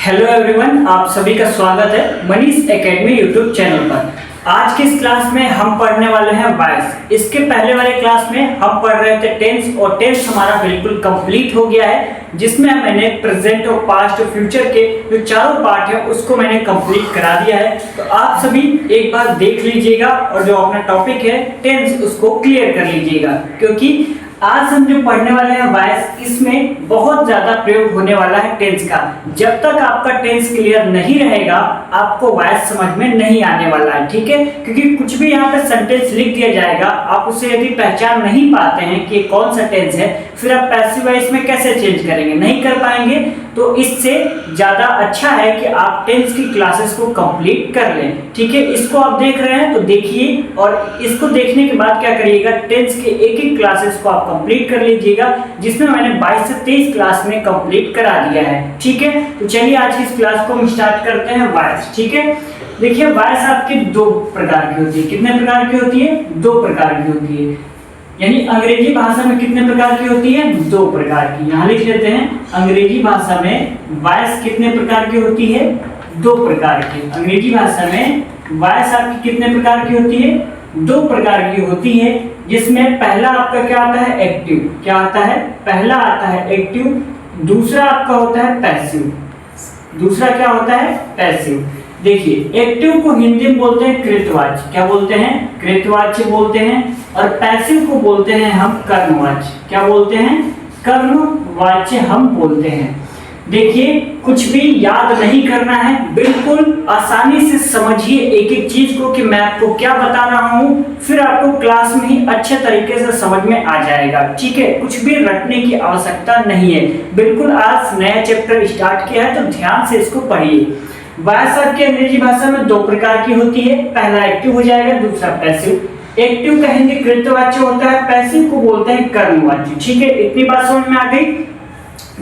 Hello everyone, आप सभी का स्वागत है मनीष एकेडमी यूट्यूब चैनल पर। आज की इस क्लास में हम पढ़ने वाले हैं वायस। इसके पहले वाले क्लास में हम पढ़ रहे थे टेंस, और टेंस हमारा बिल्कुल कंप्लीट हो गया है, जिसमें मैंने प्रेजेंट और पास्ट और फ्यूचर के जो चारों पार्ट है उसको मैंने कंप्लीट करा दिया है। तो आप सभी एक बार देख लीजिएगा और जो अपना टॉपिक है टेंस उसको क्लियर कर लीजिएगा, क्योंकि आज हम जो पढ़ने वाले हैं वायस, इसमें बहुत ज्यादा प्रयोग होने वाला है टेंस का। जब तक आपका टेंस क्लियर नहीं रहेगा आपको वायस समझ में नहीं आने वाला है, ठीक है। क्योंकि कुछ भी यहाँ पे सेंटेंस लिख दिया जाएगा, आप उसे यदि पहचान नहीं पाते हैं कि कौन सा टेंस है, फिर आप पैसिव वॉइस में कैसे चेंज करेंगे, नहीं कर पाएंगे। तो इससे ज्यादा अच्छा है कि आप टेंस की क्लासेस को कंप्लीट कर लें, ठीक है। इसको आप देख रहे हैं तो देखिए, और इसको देखने के बाद क्या करिएगा, टेंस के एक एक क्लासेस को आप कंप्लीट कर लीजिएगा, जिसमें मैंने 22 से 23 क्लास में कंप्लीट करा दिया है, ठीक है। तो चलिए आज की इस क्लास को हम स्टार्ट करते हैं वायस, ठीक है। देखिए वायस आपकी दो प्रकार की होती है। कितने प्रकार की होती है? दो प्रकार की होती है। यानी अंग्रेजी भाषा में कितने प्रकार की होती है? दो प्रकार की। यहाँ लिख लेते हैं, अंग्रेजी भाषा में वायस कितने प्रकार की होती है? दो प्रकार की। अंग्रेजी भाषा में वायस आपकी कितने प्रकार की होती है? दो प्रकार की होती है, जिसमें पहला आपका क्या आता है? एक्टिव। क्या आता है? पहला आता है एक्टिव, दूसरा आपका होता है पैसिव। दूसरा क्या होता है? पैसिव। देखिए एक्टिव को हिंदी में बोलते हैं कृतवाच्य। क्या बोलते हैं? कृतवाच्य बोलते हैं। और पैसिव को बोलते हैं हम कर्मवाच्य। क्या बोलते हैं? कर्मवाच्य हम बोलते हैं। देखिए कुछ भी याद नहीं करना है, बिल्कुल आसानी से समझिए एक एक चीज को कि मैं आपको क्या बता रहा हूं, फिर आपको क्लास में ही अच्छे तरीके से समझ में आ जाएगा, ठीक है। कुछ भी रटने की आवश्यकता नहीं है, बिल्कुल आज नया चैप्टर स्टार्ट किया है तो ध्यान से इसको पढ़िए। वायस आपकी अंग्रेजी भाषा में दो प्रकार की होती है, पहला एक्टिव हो जाएगा, दूसरा पैसिव। एक्टिव का हिंदी कृतवाच्य होता है, पैसिव को बोलते हैं कर्मवाच्य, ठीक है। इतनी बात समझ में आ गई।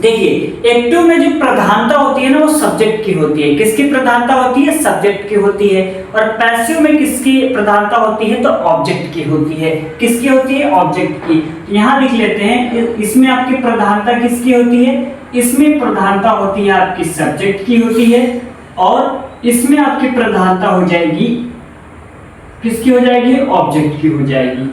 देखिए एक्टिव में जो प्रधानता होती है ना, वो सब्जेक्ट की होती है। किसकी प्रधानता होती है? सब्जेक्ट की होती है। और पैसिव में किसकी प्रधानता होती है? तो ऑब्जेक्ट की होती है। किसकी होती है? ऑब्जेक्ट की। यहाँ लिख लेते हैं, इसमें आपकी प्रधानता किसकी होती है? इसमें प्रधानता होती है आपकी सब्जेक्ट की होती है, और इसमें आपकी प्रधानता हो जाएगी, किसकी हो जाएगी? ऑब्जेक्ट की हो जाएगी।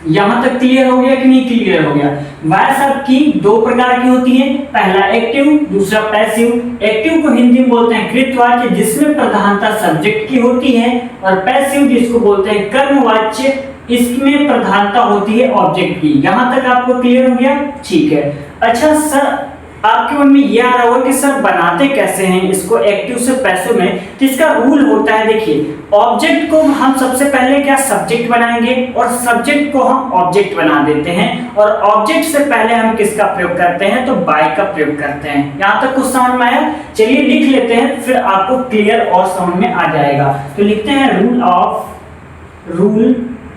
यहां तक क्लियर हो गया कि नहीं क्लियर हो गया? वायस आपकी दो प्रकार की होती है, पहला एक्टिव, दूसरा पैसिव। एक्टिव को हिंदी में बोलते हैं कृतवाच्य, जिसमें प्रधानता सब्जेक्ट की होती है, और पैसिव जिसको बोलते हैं कर्मवाच्य, इसमें प्रधानता होती है ऑब्जेक्ट की। यहां तक आपको क्लियर हो गया? ठीक है। अच्छा सर, आपके मन में यह आ रहा होगा कि सर बनाते कैसे हैं इसको एक्टिव से पैसिव में? तो इसका रूल होता है, देखिए ऑब्जेक्ट को हम सबसे पहले क्या सब्जेक्ट बनाएंगे, और सब्जेक्ट को हम ऑब्जेक्ट बना देते हैं, और ऑब्जेक्ट से पहले हम किसका प्रयोग करते हैं? तो बाय का प्रयोग करते हैं। यहाँ तक कुछ समझ में आया? चलिए लिख लेते हैं, फिर आपको क्लियर और समझ में आ जाएगा। तो लिखते हैं rule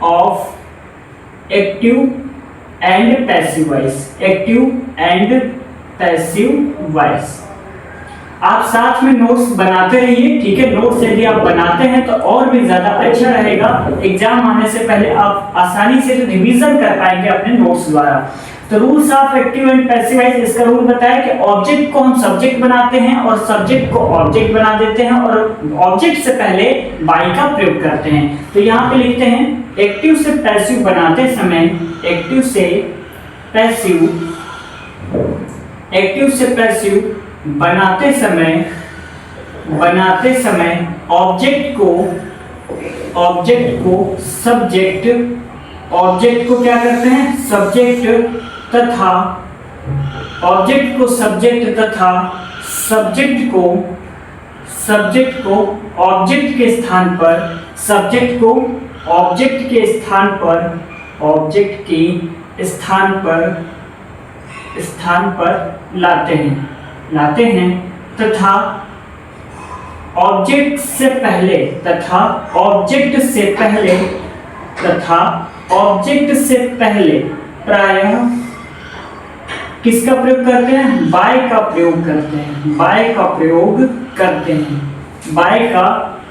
of active and passive voice. Active and passive voice. आप साथ में नोट्स बनाते रहिए, ठीक है। नोट्स यदि आप बनाते हैं तो और भी ज्यादा अच्छा रहेगा, एग्जाम आने से पहले आप आसानी से रिवीजन कर पाएंगे अपने नोट्स द्वारा। तो rules of active and passive voice, इसका रूल बताया कि ऑब्जेक्ट को हम सब्जेक्ट बनाते हैं, और सब्जेक्ट को ऑब्जेक्ट बना देते हैं, और ऑब्जेक्ट से पहले बाय का प्रयोग करते हैं। तो यहाँ पे लिखते हैं, एक्टिव से पैसिव बनाते समय, एक्टिव से पैसिव बनाते समय ऑब्जेक्ट को क्या करते हैं? सब्जेक्ट तथा सब्जेक्ट को ऑब्जेक्ट के स्थान पर लाते हैं तथा ऑब्जेक्ट से पहले प्रायः किसका प्रयोग करते हैं? बाय का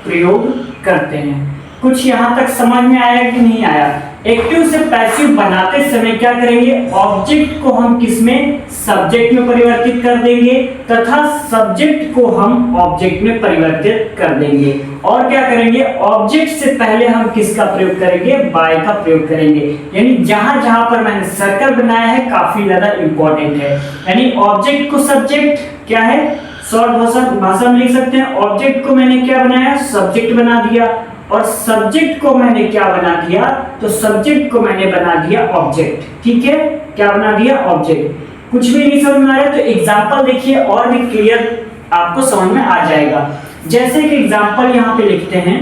प्रयोग करते हैं। कुछ यहाँ तक समझ में आया कि नहीं आया? एक्टिव से पैसिव बनाते समय क्या करेंगे, ऑब्जेक्ट को हम किसमें, सब्जेक्ट में परिवर्तित कर देंगे तथा सब्जेक्ट को हम ऑब्जेक्ट में परिवर्तित कर देंगे। और क्या करेंगे, ऑब्जेक्ट से पहले हम किसका प्रयोग करेंगे, बाय का प्रयोग करेंगे। यानी जहां जहां पर मैंने सर्कल बनाया है काफी ज्यादा इंपॉर्टेंट है। यानी ऑब्जेक्ट को सब्जेक्ट क्या है, शॉर्ट भाषा में लिख सकते हैं, ऑब्जेक्ट को मैंने क्या बनाया, सब्जेक्ट बना दिया, और सब्जेक्ट को मैंने क्या बना दिया, तो सब्जेक्ट को मैंने बना दिया ऑब्जेक्ट। ठीक है, क्या बना दिया, ऑब्जेक्ट। कुछ भी नहीं समझ में आ रहा है तो एग्जांपल देखिए और भी क्लियर आपको समझ में आ जाएगा। जैसे कि एग्जांपल यहाँ पे लिखते हैं,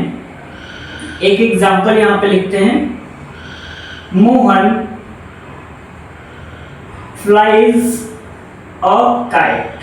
एक एग्जांपल यहाँ पे लिखते हैं, Mohan flies a kite.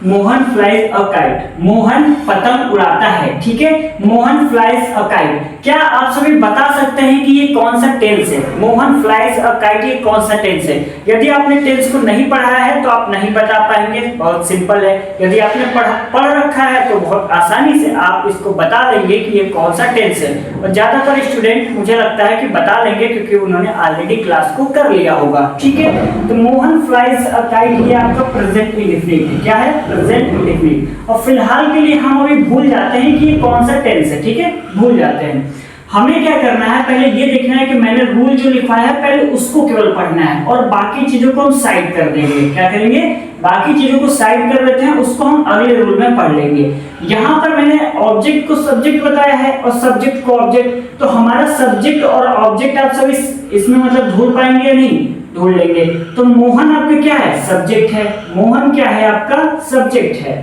Mohan flies a kite, Mohan पतंग उड़ाता है। ठीक है, मोहन फ्लाइज अ काइट। क्या आप सभी बता सकते हैं कि ये कौन सा टेंस है, मोहन फ्लाइज अ काइट ये कौन सा टेंस है? यदि आपने टेंस को नहीं पढ़ा है तो आप नहीं बता पाएंगे, बहुत सिंपल है। यदि आपने पढ़ रखा है तो बहुत आसानी से आप इसको बता देंगे कि ये कौन सा टेंस है। और ज्यादातर स्टूडेंट मुझे लगता है कि बता लेंगे क्योंकि उन्होंने ऑलरेडी क्लास को कर लिया होगा। ठीक है, तो मोहन फ्लाइज अ काइट ये आपका प्रेजेंट इंडेफिनिट है। क्या है, प्रेजेंट इंडेफिनिट। और फिलहाल के लिए हम अभी भूल जाते हैं कि ये कौन सा टेंस है। ठीक है, भूल जाते हैं। हमें क्या करना है, पहले ये देखना है कि मैंने रूल जो लिखा है पहले उसको केवल पढ़ना है और बाकी चीजों को हम साइड कर देंगे। क्या करेंगे, बाकी चीजों को साइड कर देते हैं, उसको हम अगले रूल में पढ़ लेंगे। यहाँ पर मैंने ऑब्जेक्ट को सब्जेक्ट बताया है और सब्जेक्ट को ऑब्जेक्ट, तो हमारा सब्जेक्ट और ऑब्जेक्ट आप सब इसमें मतलब ढूंढ पाएंगे या नहीं, ढूंढ लेंगे। तो मोहन आपका क्या है, सब्जेक्ट है, मोहन क्या है आपका, सब्जेक्ट है,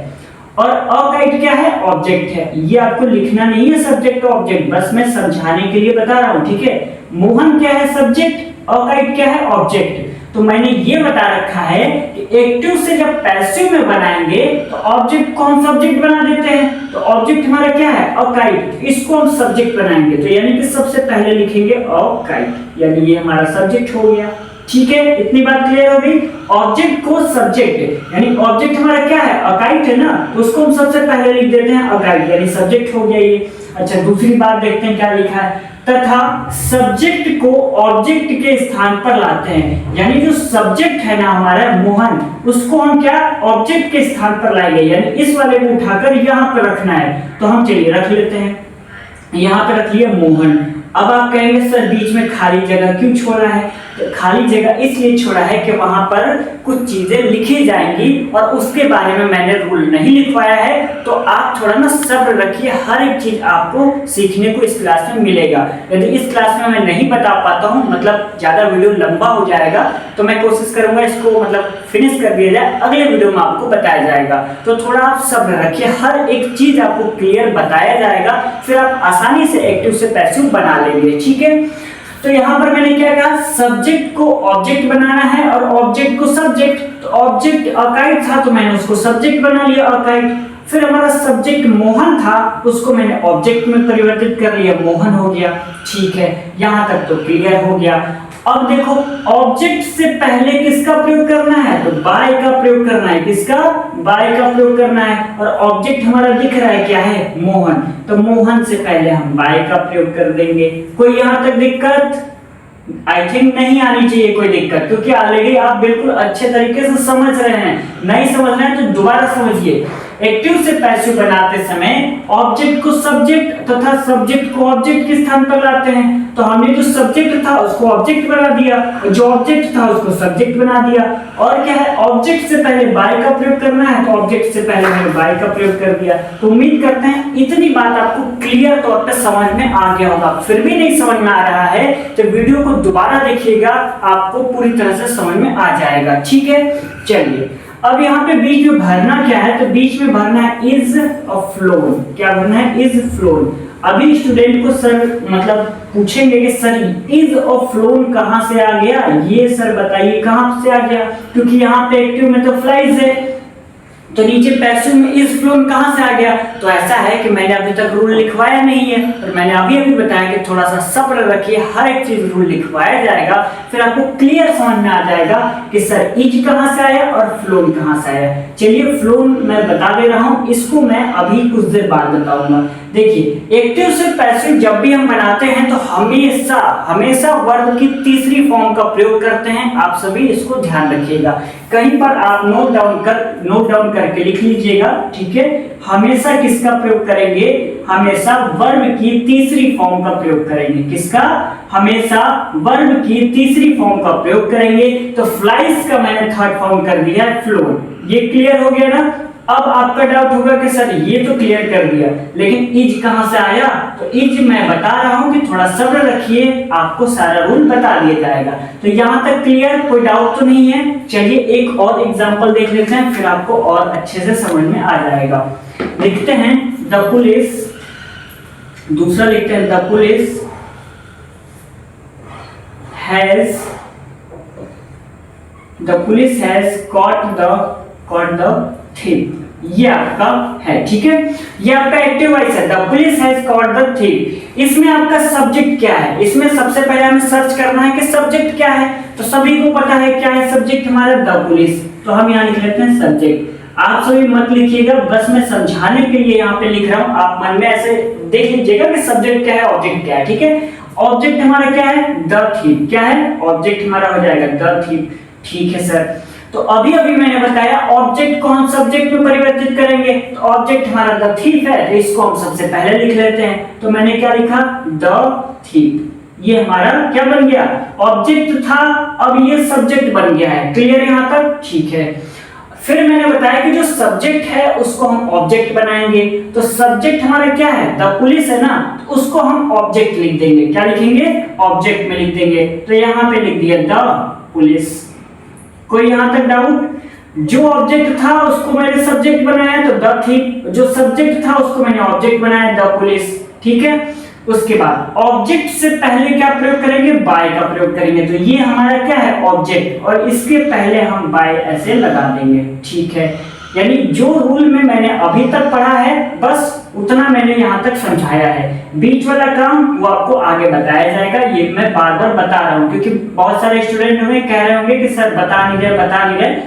और अकाइट क्या है, ऑब्जेक्ट है। ये आपको लिखना नहीं है सब्जेक्ट और ऑब्जेक्ट, बस मैं समझाने के लिए बता रहा हूं। ठीक है, मोहन क्या है, सब्जेक्ट, अकाइट क्या है, ऑब्जेक्ट। तो मैंने ये बता रखा है कि एक्टिव से जब पैसिव में बनाएंगे तो ऑब्जेक्ट को हम सब्जेक्ट बना देते हैं। तो ऑब्जेक्ट हमारा क्या है, अकाइट, इसको हम सब्जेक्ट बनाएंगे। तो यानी कि सबसे पहले लिखेंगे अकाइट, यानी ये हमारा सब्जेक्ट हो गया। ठीक है, इतनी बात क्लियर हो गई। ऑब्जेक्ट को सब्जेक्ट, यानी ऑब्जेक्ट हमारा क्या है, अकाइट है ना, तो उसको हम सबसे पहले लिख देते हैं अकाइट, यानी सब्जेक्ट हो गया ये। अच्छा, दूसरी बात देखते हैं क्या लिखा है, तथा सब्जेक्ट को ऑब्जेक्ट के स्थान पर लाते हैं। यानी जो सब्जेक्ट है ना हमारा मोहन, उसको हम क्या, ऑब्जेक्ट के स्थान पर लाएंगे, यानी इस वाले को उठाकर यहाँ पर रखना है। तो हम चलिए रख लेते हैं, यहाँ पे रख लिया मोहन। अब आप कहेंगे सर बीच में खाली जगह क्यों छोड़ा है? तो खाली जगह इसलिए छोड़ा है कि वहां पर कुछ चीजें लिखी जाएंगी और उसके बारे में मैंने रूल नहीं लिखवाया है। तो आप थोड़ा ना सब्र रखिए, हर एक चीज आपको सीखने को इस क्लास में मिलेगा। यदि इस क्लास में मैं नहीं बता पाता हूँ, मतलब ज्यादा वीडियो लंबा हो जाएगा, तो मैं कोशिश करूंगा इसको मतलब फिनिश कर दिया जाए, अगले वीडियो में आपको बताया जाएगा। तो थोड़ा आप सब्र रखिए, हर एक चीज आपको क्लियर बताया जाएगा, फिर आप आसानी से एक्टिव से पैसिव बना लेंगे। ठीक है, तो यहाँ पर मैंने क्या कहा, सब्जेक्ट को ऑब्जेक्ट बनाना है और ऑब्जेक्ट को सब्जेक्ट। तो ऑब्जेक्ट अकाइट था तो मैंने उसको सब्जेक्ट बना लिया अकाइट। फिर हमारा सब्जेक्ट मोहन था, उसको मैंने ऑब्जेक्ट में परिवर्तित कर लिया, मोहन हो गया। ठीक है, यहाँ तक तो क्लियर हो गया। अब देखो, ऑब्जेक्ट से पहले किसका प्रयोग करना है, तो बाय का प्रयोग करना है। किसका, बाय का प्रयोग करना है। और ऑब्जेक्ट हमारा दिख रहा है क्या है, मोहन, तो मोहन से पहले हम बाय का प्रयोग कर देंगे। कोई यहाँ तक दिक्कत? आई थिंक नहीं आनी चाहिए कोई दिक्कत, क्योंकि ऑलरेडी आप बिल्कुल अच्छे तरीके से समझ रहे हैं। नहीं समझ रहे हैं तो दोबारा समझिए। एक्टिव से पैसिव बनाते समय ऑब्जेक्ट को सब्जेक्ट तथा सब्जेक्ट को ऑब्जेक्ट के स्थान पर लाते हैं। तो हमने जो सब्जेक्ट था उसको ऑब्जेक्ट बना दिया, जो ऑब्जेक्ट था उसको सब्जेक्ट बना दिया। और क्या है, ऑब्जेक्ट से पहले बाय का प्रयोग करना है, तो ऑब्जेक्ट से पहले मैंने बाय का प्रयोग कर दिया। तो उम्मीद करते हैं इतनी बात आपको क्लियर तौर पे समझ में आ गया होगा। फिर भी नहीं समझ में आ रहा है तो वीडियो को दोबारा देखिएगा, आपको पूरी तरह से समझ में आ जाएगा। ठीक है, चलिए अब यहाँ पे बीच में भरना क्या है, तो बीच में भरना है इज अ फ्लोन। क्या भरना है, इज फ्लोन। अभी स्टूडेंट को सर मतलब पूछेंगे कि सर इज अ फ्लोन कहाँ से आ गया, ये सर बताइए कहाँ से आ गया, क्योंकि यहाँ पे एक्टिव में तो फ्लाइज है, तो नीचे पैसिव में इज फ्लोन कहां से आ गया। तो ऐसा है कि मैंने अभी तक रूल लिखवाया नहीं है, और मैंने अभी बताया कि थोड़ा सा सब्र रखिए, हर एक चीज रूल लिखवाया जाएगा, फिर आपको क्लियर समझ में आ जाएगा कि सर इज कहां से आया और फ्लोन कहां से आया। चलिए फ्लोन मैं बता दे रहा हूं, इसको मैं अभी कुछ देर बाद बताऊंगा। देखिए एक्टिव से पैसिव जब भी हम बनाते हैं तो हमेशा हमेशा वर्ब की तीसरी फॉर्म का प्रयोग करते हैं। आप सभी इसको ध्यान रखिएगा, कहीं पर आप नोट डाउन करके लिख लीजिएगा, ठीक है। हमेशा किसका प्रयोग करेंगे, हमेशा वर्ब की तीसरी फॉर्म का प्रयोग करेंगे। किसका, हमेशा वर्ब की तीसरी फॉर्म का प्रयोग करेंगे। तो फ्लाइज का मैंने थर्ड फॉर्म कर दिया है फ्लोर। ये क्लियर हो गया ना। अब आपका डाउट होगा कि सर ये तो क्लियर कर दिया, लेकिन इज कहां से आया। तो इज मैं बता रहा हूं कि थोड़ा सब्र रखिए, आपको सारा रूल बता दिया जाएगा। तो यहां तक क्लियर, कोई डाउट तो नहीं है। चलिए एक और एग्जांपल देख लेते हैं, फिर आपको और अच्छे से समझ में आ जाएगा। लिखते हैं द पुलिस, दूसरा लिखते हैं the police has caught the thief। ये आपका है, ठीक है। ये आपका एक्टिव वॉइस है, the police has caught the thief। इसमें आपका सब्जेक्ट क्या है, इसमें सबसे पहले हमें सर्च करना है कि सब्जेक्ट क्या है। तो सभी को पता है क्या है सब्जेक्ट हमारा, द पुलिस। तो हम यहाँ लिख लेते हैं सब्जेक्ट। आप सभी मत लिखिएगा, बस मैं समझाने के लिए यहाँ पे लिख रहा हूँ। आप मन में ऐसे देख लीजिएगा कि सब्जेक्ट क्या है, ऑब्जेक्ट क्या है, ठीक है। ऑब्जेक्ट हमारा क्या है, द thief। क्या है, ऑब्जेक्ट हमारा हो जाएगा द thief। ठीक है सर। तो अभी मैंने बताया ऑब्जेक्ट को हम सब्जेक्ट में परिवर्तित करेंगे। तो ऑब्जेक्ट हमारा द thief है, तो इसको हम सबसे पहले लिख लेते हैं। तो मैंने क्या लिखा, द thief। ये हमारा क्या बन गया, ऑब्जेक्ट था, अब ये सब्जेक्ट बन गया है। क्लियर यहां तक, ठीक है। फिर मैंने बताया कि जो सब्जेक्ट है उसको हम ऑब्जेक्ट बनाएंगे। तो सब्जेक्ट हमारा क्या है, द पुलिस है ना, तो उसको हम ऑब्जेक्ट लिख देंगे। क्या लिखेंगे, ऑब्जेक्ट में लिख देंगे। तो यहाँ पे लिख दिया द पुलिस। कोई यहां तक डाउट। जो ऑब्जेक्ट था उसको मैंने सब्जेक्ट बनाया तो द thief, जो सब्जेक्ट था उसको मैंने ऑब्जेक्ट बनाया द पुलिस, ठीक है। उसके बाद ऑब्जेक्ट से पहले क्या प्रयोग करेंगे, बाय का प्रयोग करेंगे। तो ये हमारा क्या है, ऑब्जेक्ट, और इसके पहले हम बाय ऐसे लगा देंगे, ठीक है। यानी जो रूल में मैंने अभी तक पढ़ा है बस उतना मैंने यहाँ तक समझाया है। बीच वाला काम वो आपको आगे बताया जाएगा। ये मैं बार बार बता रहा हूँ क्योंकि बहुत सारे स्टूडेंट होंगे कह रहे होंगे कि सर बता नहीं रहे।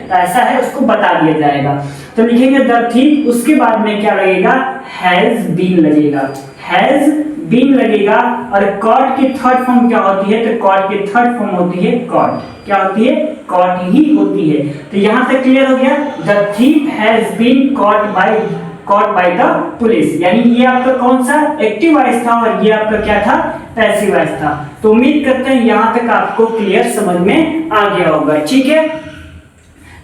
तो ऐसा है, उसको बता दिया जाएगा। तो लिखेंगे द thief, उसके बाद में क्या लगेगा, हैज बीन लगेगा, हैज बीन लगेगा। और कॉट की थर्ड फॉर्म क्या होती है, तो कॉट की थर्ड फॉर्म होती है कॉट। क्या होती है, कॉट ही होती है। तो यहां तक क्लियर हो गया। The thief has been caught by the police. यानी ये आपका कौन सा, एक्टिव वॉइस था, और ये आपका क्या था, पैसिव वॉइस था। तो उम्मीद करते हैं यहां तक आपको क्लियर समझ में आ गया होगा, ठीक है।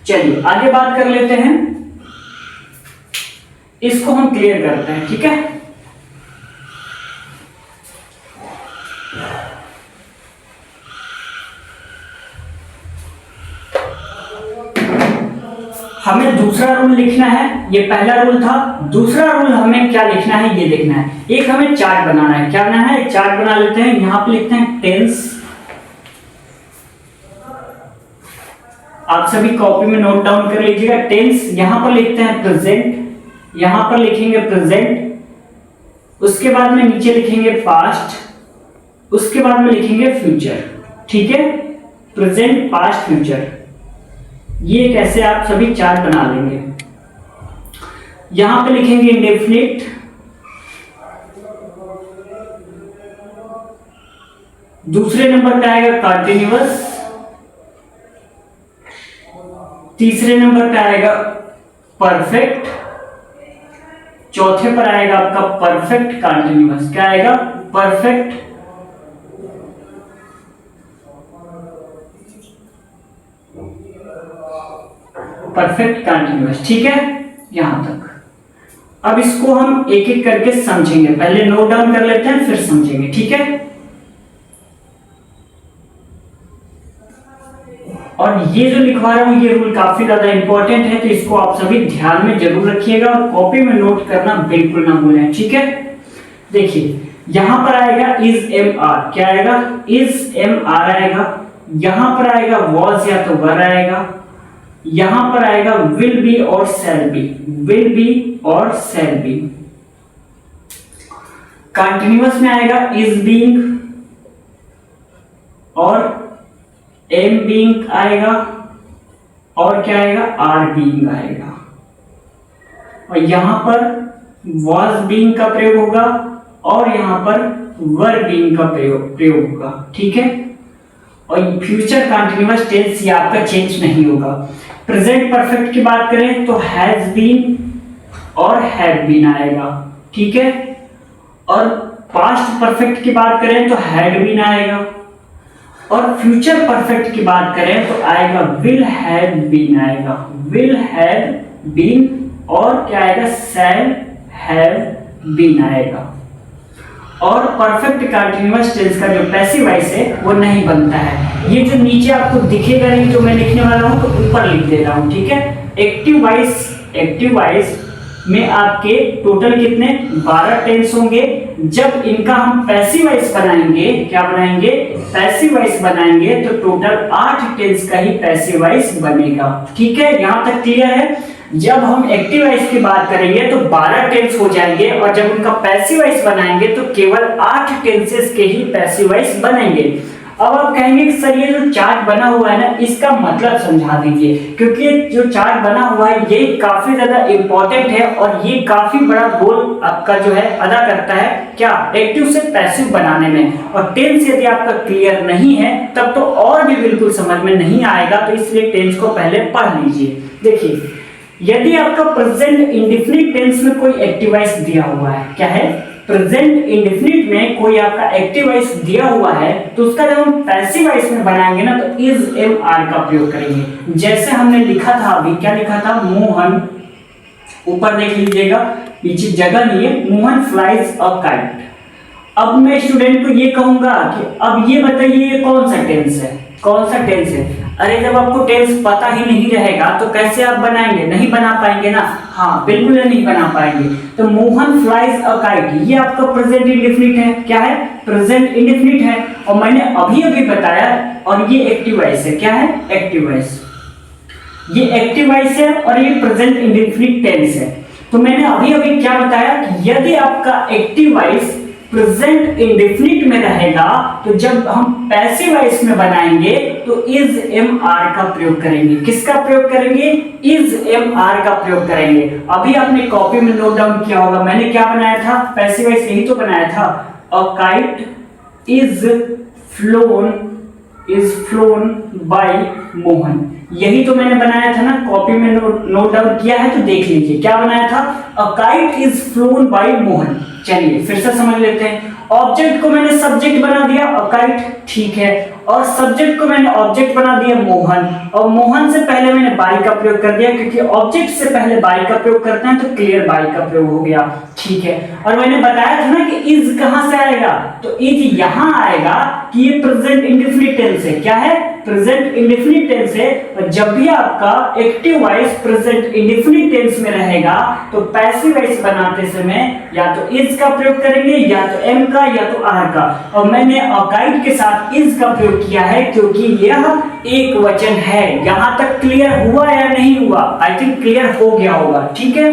चलिए आगे बात कर लेते हैं, इसको हम क्लियर करते हैं, ठीक है। हमें दूसरा रूल लिखना है, ये पहला रूल था। दूसरा रूल हमें क्या लिखना है, ये देखना है। एक हमें चार्ट बनाना है। क्या बनाना है, एक चार्ट बना लेते हैं। यहां पे लिखते हैं टेंस। आप सभी कॉपी में नोट डाउन कर लीजिएगा। टेंस यहां पर लिखते हैं प्रेजेंट, यहां पर लिखेंगे प्रेजेंट, उसके बाद में नीचे लिखेंगे पास्ट, उसके बाद में लिखेंगे फ्यूचर, ठीक है। प्रेजेंट, पास्ट, फ्यूचर, ये कैसे आप सभी चार्ट बना लेंगे। यहां पे लिखेंगे इंडेफिनिट, दूसरे नंबर पे आएगा कंटिन्यूअस, तीसरे नंबर पे आएगा परफेक्ट, चौथे पर आएगा आपका परफेक्ट कंटिन्यूअस। क्या आएगा, परफेक्ट कंटिन्यूअस, ठीक है। यहां तक अब इसको हम एक एक करके समझेंगे। पहले नोट डाउन कर लेते हैं फिर समझेंगे, ठीक है। और ये जो लिखवा रहा हूं ये रूल काफी ज्यादा इंपॉर्टेंट है, तो इसको आप सभी ध्यान में जरूर रखिएगा और कॉपी में नोट करना बिल्कुल ना भूलें, ठीक है। देखिए यहां पर आएगा इज एम आर, क्या आएगा, इज एम आर आएगा। यहां पर आएगा वॉज या तो वर आएगा। यहां पर आएगा विल बी और शैल बी, विल बी और शैल बी। कंटिन्यूअस में आएगा इज बीइंग और एम बीइंग आएगा, और क्या आएगा, आर बीइंग आएगा। और यहां पर वॉज बीइंग का प्रयोग होगा और यहाँ पर वर बीइंग का प्रयोग होगा, ठीक है। और फ्यूचर कंटीन्यूअस टेंस ये आपका चेंज नहीं होगा। प्रेजेंट परफेक्ट की बात करें तो हैज बीन और हैव बीन आएगा, ठीक है। और पास्ट परफेक्ट की बात करें तो हैड बीन आएगा और फ्यूचर परफेक्ट की बात करें तो आएगा विल हैव बीन आएगा, विल हैव बीन और क्या आएगा शैल हैव बीन आएगा। और परफेक्ट कंटीन्यूअस टेंस का जो पैसिव वॉइस है वो नहीं बनता है। ये जो नीचे आपको दिखेगा नहीं जो मैं लिखने वाला हूँ तो ऊपर लिख दे रहा हूँ, ठीक है। एक्टिव वॉइस में आपके टोटल कितने 12 टेंस होंगे। जब इनका हम पैसिव वॉइस बनाएंगे, क्या बनाएंगे पैसिव वॉइस बनाएंगे तो टोटल 8 टेंस का ही पैसिव वॉइस बनेगा, ठीक है। यहां तक क्लियर है। जब हम एक्टिव वॉइस की बात करेंगे तो 12 टेंस हो जाएंगे और जब उनका पैसिव वॉइस बनाएंगे तो केवल 8 टेंसेस के ही पैसिव वॉइस बनेंगे। अब आप कहेंगे कि सर ये जो चार्ट बना हुआ है ना इसका मतलब समझा दीजिए, क्योंकि जो चार्ट बना हुआ है ये काफी ज्यादा इंपॉर्टेंट है और ये काफी बड़ा रोल आपका जो है अदा करता है क्या एक्टिव से पैसिव बनाने में। और टेंस यदि आपका क्लियर नहीं है तब तो और भी बिल्कुल समझ में नहीं आएगा, तो इसलिए टेंस को पहले पढ़ लीजिए। देखिए यदि आपका प्रेजेंट इंडेफिनिट टेंस में कोई एक्टिव वॉइस दिया हुआ है, क्या है प्रेजेंट इंडेफिनिट में कोई आपका एक्टिव वॉइस दिया हुआ है तो उसका जब हम पैसिव वॉइस में बनाएंगे ना तो इज एम आर का प्रयोग करेंगे। जैसे हमने लिखा था अभी, क्या लिखा था मोहन, ऊपर देख लीजिएगा पीछे जगह नहीं है, मोहन फ्लाइज अ काइट। अब मैं स्टूडेंट को ये कहूंगा कि अब ये बताइए ये कौन सा टेंस है, कौन सा टेंस है। अरे जब आपको टेंस पता ही नहीं रहेगा तो कैसे आप बनाएंगे, नहीं बना पाएंगे ना, हाँ बिल्कुल नहीं बना पाएंगे। तो मोहन फ्लाइज अ काइट ये आपका प्रेजेंट इंडेफिनिट है, क्या है प्रेजेंट इंडेफिनिट है और मैंने अभी अभी बताया और ये एक्टिव वॉइस है, क्या है एक्टिव वॉइस, ये एक्टिव वॉइस है और ये प्रेजेंट इंडेफिनिट टेंस है। तो मैंने अभी अभी क्या बताया कि यदि आपका एक्टिव वॉइस प्रेजेंट इंडेफिनिट में रहेगा तो जब हम पैसिव वॉइस में बनाएंगे तो इज एम आर का प्रयोग करेंगे। किसका प्रयोग करेंगे, इज एम आर का प्रयोग करेंगे। अभी आपने कॉपी में नोट डाउन किया होगा मैंने क्या बनाया था, पैसिव वॉइस यही तो बनाया था, a kite is flown by Mohan, यही तो मैंने बनाया था ना, कॉपी में नोट डाउन किया है तो देख लीजिए क्या बनाया था, a kite is flown by Mohan. चलिए फिर से समझ लेते हैं। ऑब्जेक्ट को मैंने सब्जेक्ट बना दिया अ काइट, ठीक है, और सब्जेक्ट को मैंने ऑब्जेक्ट बना दिया मोहन, और मोहन से पहले मैंने बाई का प्रयोग कर दिया क्योंकि ऑब्जेक्ट से पहले बाई का प्रयोग करते हैं तो क्लियर बाई का प्रयोग हो गया, ठीक है। और मैंने बताया था ना कि इज कहां से आएगा, तो इज यहां आएगा कि ये प्रेजेंट इंडेफिनिट टेंस है, क्या है प्रेजेंट इंडेफिनिट टेंस है। और जब भी आपका active voice present indefinite tense में रहेगा तो पैसिव वॉइस बनाते समय या तो इज का प्रयोग करेंगे या तो एम का या तो आर का, और मैंने अ काइट के साथ इज का प्रयोग किया है क्योंकि यह एक वचन है। यहां तक क्लियर हुआ या नहीं हुआ, आई थिंक क्लियर हो गया होगा, ठीक है।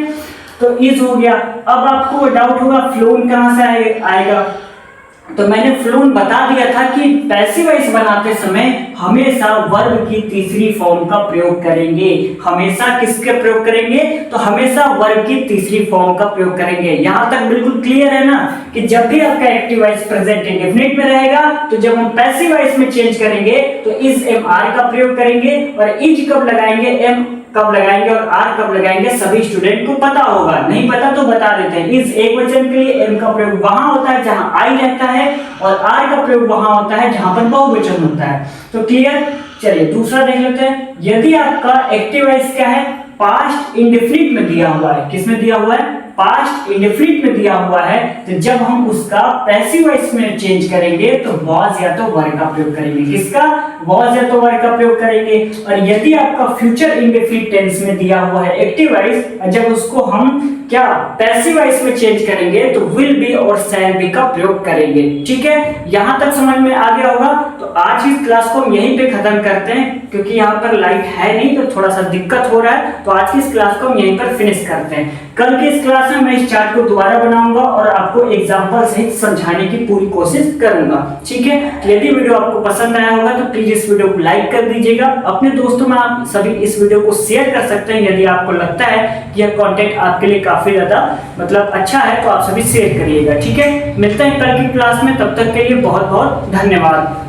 तो इज हो गया। अब आपको डाउट होगा फ्लोन कहां से आएगा, तो मैंने फ्लोन बता दिया था कि पैसिव वॉइस बनाते समय हमेशा वर्ब की तीसरी फॉर्म का प्रयोग करेंगे। हमेशा किसके प्रयोग करेंगे, तो हमेशा वर्ब की तीसरी फॉर्म का प्रयोग करेंगे। यहां तक बिल्कुल क्लियर है ना कि जब भी आपका एक्टिव वॉइस प्रेजेंट इंडेफिनिट में रहेगा तो जब हम पैसिव वॉइस में चेंज करेंगे तो इज एम आर का प्रयोग करेंगे, और इज कब लगाएंगे, एम कब लगाएंगे और आर कब लगाएंगे सभी स्टूडेंट को पता होगा, नहीं पता तो बता देते हैं। इस एक वचन के लिए एम का प्रयोग वहां होता है जहां आई रहता है और आर का प्रयोग वहां होता है जहां पर बहुवचन होता है। तो क्लियर। चलिए दूसरा देख लेते हैं। यदि आपका एक्टिव वॉइस क्या है, पास्ट इंडेफिनिट में दिया हुआ है, किसमें दिया हुआ है, पास्ट इंडेफिनिट में दिया हुआ है, तो जब हम उसका पैसिव वॉइस में चेंज करेंगे तो वॉज या तो वर का प्रयोग करेंगे। किसका, वॉज या तो वर का प्रयोग करेंगे। और यदि आपका फ्यूचर इंडेफिनिट टेंस में दिया हुआ है एक्टिव वॉइस, जब उसको हम क्या पैसिव वॉइस में चेंज करेंगे तो विल बी और शैल बी का प्रयोग करेंगे, ठीक है। यहां तक समझ में आ गया होगा। तो आज की क्लास को हम यहीं पे खत्म करते हैं, क्योंकि यहाँ पर लाइट है नहीं तो थोड़ा सा दिक्कत हो रहा है। तो आज की इस क्लास को हम यहीं पर फिनिश करते हैं। कल की इस क्लास में मैं इस चार्ट को दोबारा बनाऊंगा और आपको एग्जांपल सहित समझाने की पूरी कोशिश करूंगा। ठीक है, यदि वीडियो आपको पसंद आया होगा तो प्लीज इस वीडियो को लाइक कर दीजिएगा। अपने दोस्तों में आप सभी इस वीडियो को शेयर कर सकते हैं। यदि आपको लगता है कि यह कंटेंट आपके लिए काफी ज्यादा अच्छा है तो आप सभी शेयर करिएगा। ठीक है, मिलते हैं कल की क्लास में, तब तक के लिए बहुत बहुत धन्यवाद।